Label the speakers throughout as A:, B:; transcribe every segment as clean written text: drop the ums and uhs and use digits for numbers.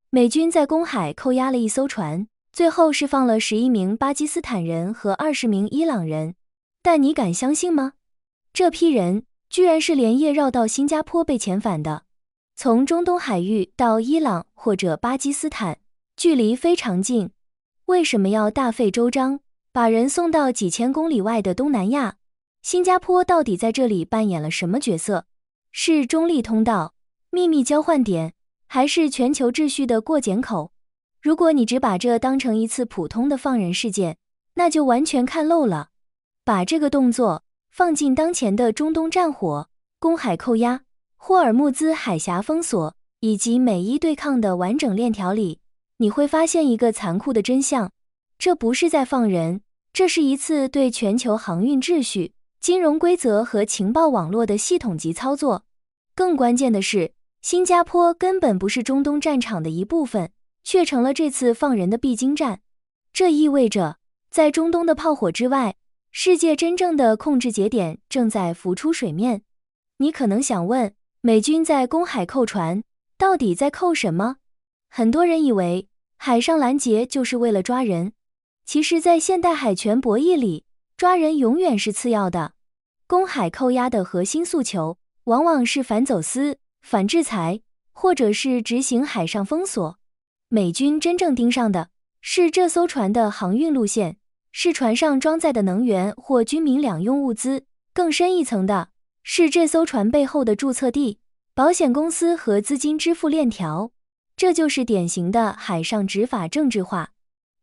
A: 美军在公海扣押了一艘船，最后释放了11名巴基斯坦人和20名伊朗人。但你敢相信吗？这批人居然是连夜绕到新加坡被遣返的。从中东海域到伊朗或者巴基斯坦，距离非常近，为什么要大费周章，把人送到几千公里外的东南亚？新加坡到底在这里扮演了什么角色？是中立通道、秘密交换点，还是全球秩序的过检口？如果你只把这当成一次普通的放人事件，那就完全看漏了。把这个动作放进当前的中东战火、公海扣押、霍尔木兹海峡封锁以及美伊对抗的完整链条里，你会发现一个残酷的真相：这不是在放人，这是一次对全球航运秩序、金融规则和情报网络的系统级操作。更关键的是，新加坡根本不是中东战场的一部分，却成了这次放人的必经站。这意味着，在中东的炮火之外，世界真正的控制节点正在浮出水面。你可能想问，美军在公海扣船，到底在扣什么？很多人以为海上拦截就是为了抓人，其实在现代海权博弈里，抓人永远是次要的。公海扣押的核心诉求往往是反走私、反制裁，或者是执行海上封锁。美军真正盯上的是这艘船的航运路线，是船上装载的能源或军民两用物资，更深一层的是这艘船背后的注册地、保险公司和资金支付链条。这就是典型的海上执法政治化。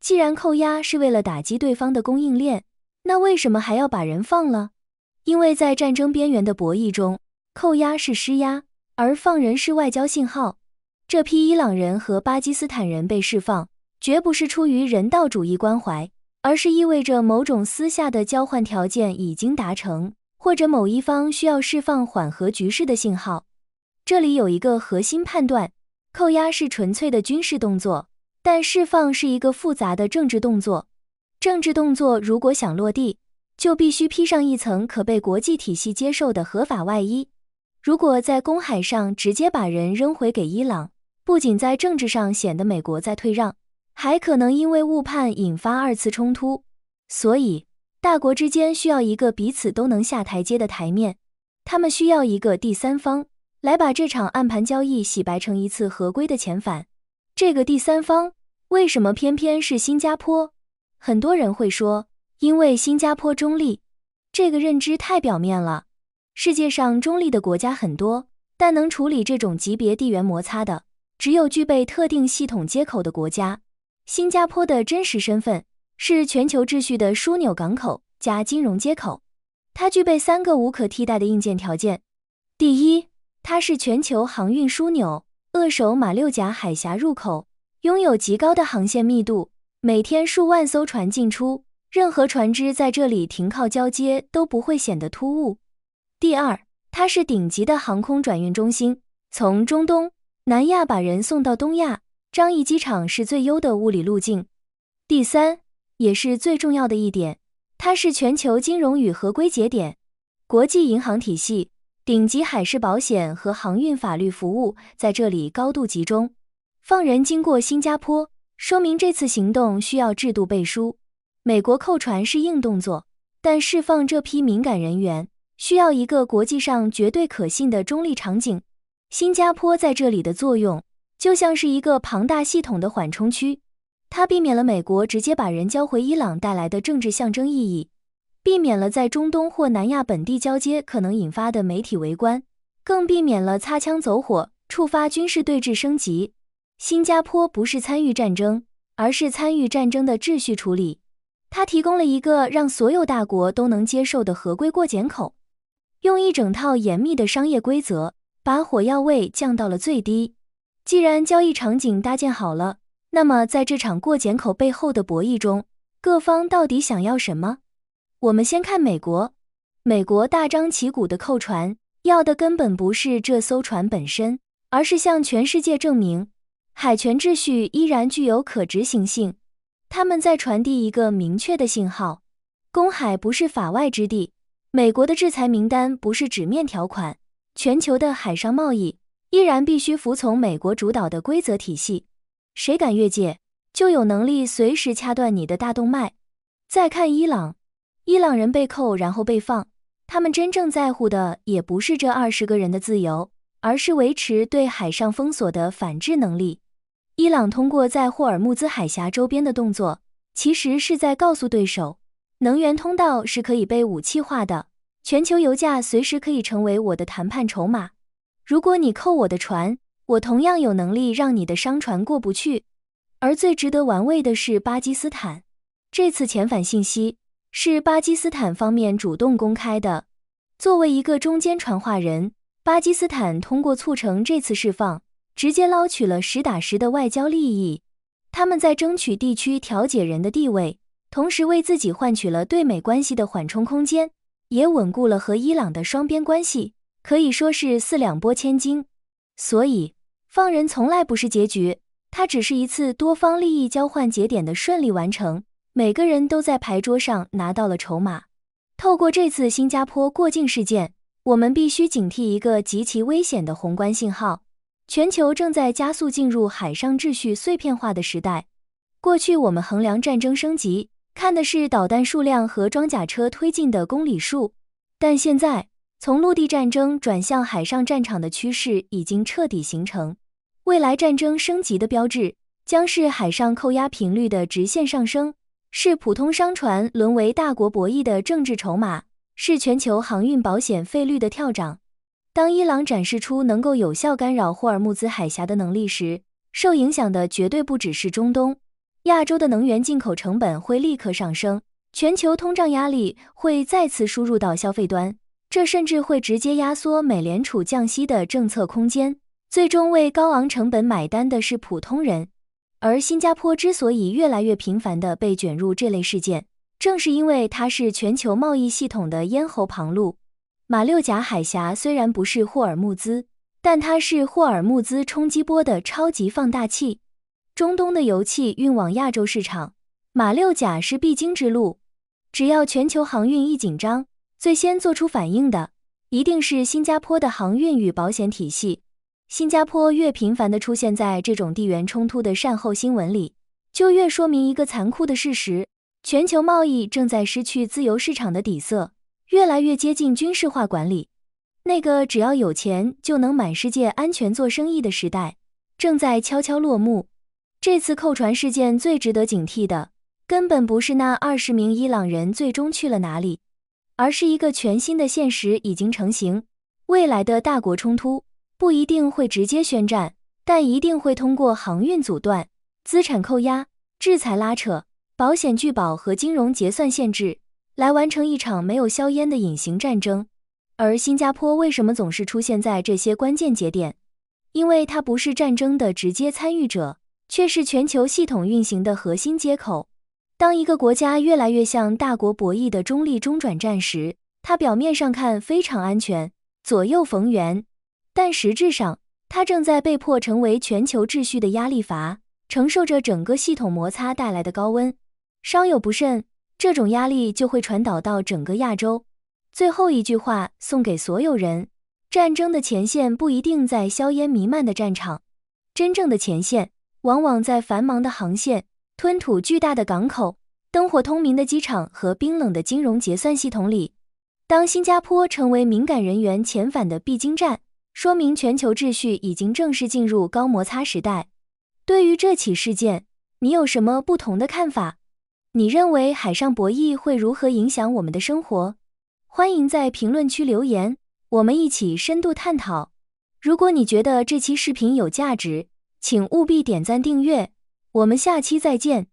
A: 既然扣押是为了打击对方的供应链，那为什么还要把人放了？因为在战争边缘的博弈中，扣押是施压，而放人是外交信号。这批伊朗人和巴基斯坦人被释放，绝不是出于人道主义关怀，而是意味着某种私下的交换条件已经达成，或者某一方需要释放缓和局势的信号。这里有一个核心判断：扣押是纯粹的军事动作，但释放是一个复杂的政治动作。政治动作如果想落地，就必须披上一层可被国际体系接受的合法外衣。如果在公海上直接把人扔回给伊朗，不仅在政治上显得美国在退让，还可能因为误判引发二次冲突。所以，大国之间需要一个彼此都能下台阶的台面，他们需要一个第三方，来把这场暗盘交易洗白成一次合规的遣返。这个第三方，为什么偏偏是新加坡？很多人会说，因为新加坡中立。这个认知太表面了。世界上中立的国家很多，但能处理这种级别地缘摩擦的，只有具备特定系统接口的国家。新加坡的真实身份是全球秩序的枢纽港口加金融接口。它具备3个无可替代的硬件条件。第一，它是全球航运枢纽，扼守马六甲海峡入口，拥有极高的航线密度，每天数万艘船进出，任何船只在这里停靠交接都不会显得突兀。第二，它是顶级的航空转运中心，从中东、南亚把人送到东亚，樟宜机场是最优的物理路径。第三，也是最重要的一点，它是全球金融与合规节点，国际银行体系、顶级海事保险和航运法律服务在这里高度集中。放人经过新加坡，说明这次行动需要制度背书。美国扣船是硬动作，但释放这批敏感人员需要一个国际上绝对可信的中立场景。新加坡在这里的作用就像是一个庞大系统的缓冲区，它避免了美国直接把人交回伊朗带来的政治象征意义，避免了在中东或南亚本地交接可能引发的媒体围观，更避免了擦枪走火触发军事对峙升级。新加坡不是参与战争，而是参与战争的秩序处理。它提供了一个让所有大国都能接受的合规过检口，用一整套严密的商业规则把火药味降到了最低。既然交易场景搭建好了，那么在这场过检口背后的博弈中，各方到底想要什么？我们先看美国。美国大张旗鼓的扣船，要的根本不是这艘船本身，而是向全世界证明海权秩序依然具有可执行性。他们在传递一个明确的信号：公海不是法外之地，美国的制裁名单不是纸面条款，全球的海上贸易依然必须服从美国主导的规则体系。谁敢越界，就有能力随时掐断你的大动脉。再看伊朗，伊朗人被扣然后被放，他们真正在乎的也不是这20个人的自由，而是维持对海上封锁的反制能力。伊朗通过在霍尔木兹海峡周边的动作，其实是在告诉对手，能源通道是可以被武器化的，全球油价随时可以成为我的谈判筹码。如果你扣我的船，我同样有能力让你的商船过不去。而最值得玩味的是巴基斯坦，这次遣返信息是巴基斯坦方面主动公开的。作为一个中间传话人，巴基斯坦通过促成这次释放，直接捞取了实打实的外交利益。他们在争取地区调解人的地位，同时为自己换取了对美关系的缓冲空间，也稳固了和伊朗的双边关系，可以说是4两拨千斤。所以，放人从来不是结局，它只是一次多方利益交换节点的顺利完成，每个人都在牌桌上拿到了筹码。透过这次新加坡过境事件，我们必须警惕一个极其危险的宏观信号。全球正在加速进入海上秩序碎片化的时代。过去我们衡量战争升级，看的是导弹数量和装甲车推进的公里数，但现在，从陆地战争转向海上战场的趋势已经彻底形成。未来战争升级的标志，将是海上扣押频率的直线上升，是普通商船沦为大国博弈的政治筹码，是全球航运保险费率的跳涨。当伊朗展示出能够有效干扰霍尔木兹海峡的能力时，受影响的绝对不只是中东。亚洲的能源进口成本会立刻上升，全球通胀压力会再次输入到消费端，这甚至会直接压缩美联储降息的政策空间，最终为高昂成本买单的是普通人。而新加坡之所以越来越频繁地被卷入这类事件，正是因为它是全球贸易系统的咽喉旁路。马六甲海峡虽然不是霍尔木兹，但它是霍尔木兹冲击波的超级放大器。中东的油气运往亚洲市场，马六甲是必经之路。只要全球航运一紧张，最先做出反应的，一定是新加坡的航运与保险体系。新加坡越频繁地出现在这种地缘冲突的善后新闻里，就越说明一个残酷的事实：全球贸易正在失去自由市场的底色，越来越接近军事化管理。那个只要有钱就能满世界安全做生意的时代，正在悄悄落幕。这次扣船事件最值得警惕的，根本不是那20名伊朗人最终去了哪里，而是一个全新的现实已经成型。未来的大国冲突不一定会直接宣战，但一定会通过航运阻断、资产扣押、制裁拉扯、保险拒保和金融结算限制，来完成一场没有硝烟的隐形战争。而新加坡为什么总是出现在这些关键节点？因为它不是战争的直接参与者，却是全球系统运行的核心接口。当一个国家越来越像大国博弈的中立中转站时，它表面上看非常安全，左右逢源，但实质上，它正在被迫成为全球秩序的压力阀，承受着整个系统摩擦带来的高温。稍有不慎，这种压力就会传导到整个亚洲。最后一句话送给所有人：战争的前线不一定在硝烟弥漫的战场，真正的前线往往在繁忙的航线、吞吐巨大的港口、灯火通明的机场和冰冷的金融结算系统里。当新加坡成为敏感人员遣返的必经站，说明全球秩序已经正式进入高摩擦时代。对于这起事件，你有什么不同的看法？你认为海上博弈会如何影响我们的生活？欢迎在评论区留言，我们一起深度探讨。如果你觉得这期视频有价值，请务必点赞订阅，我们下期再见。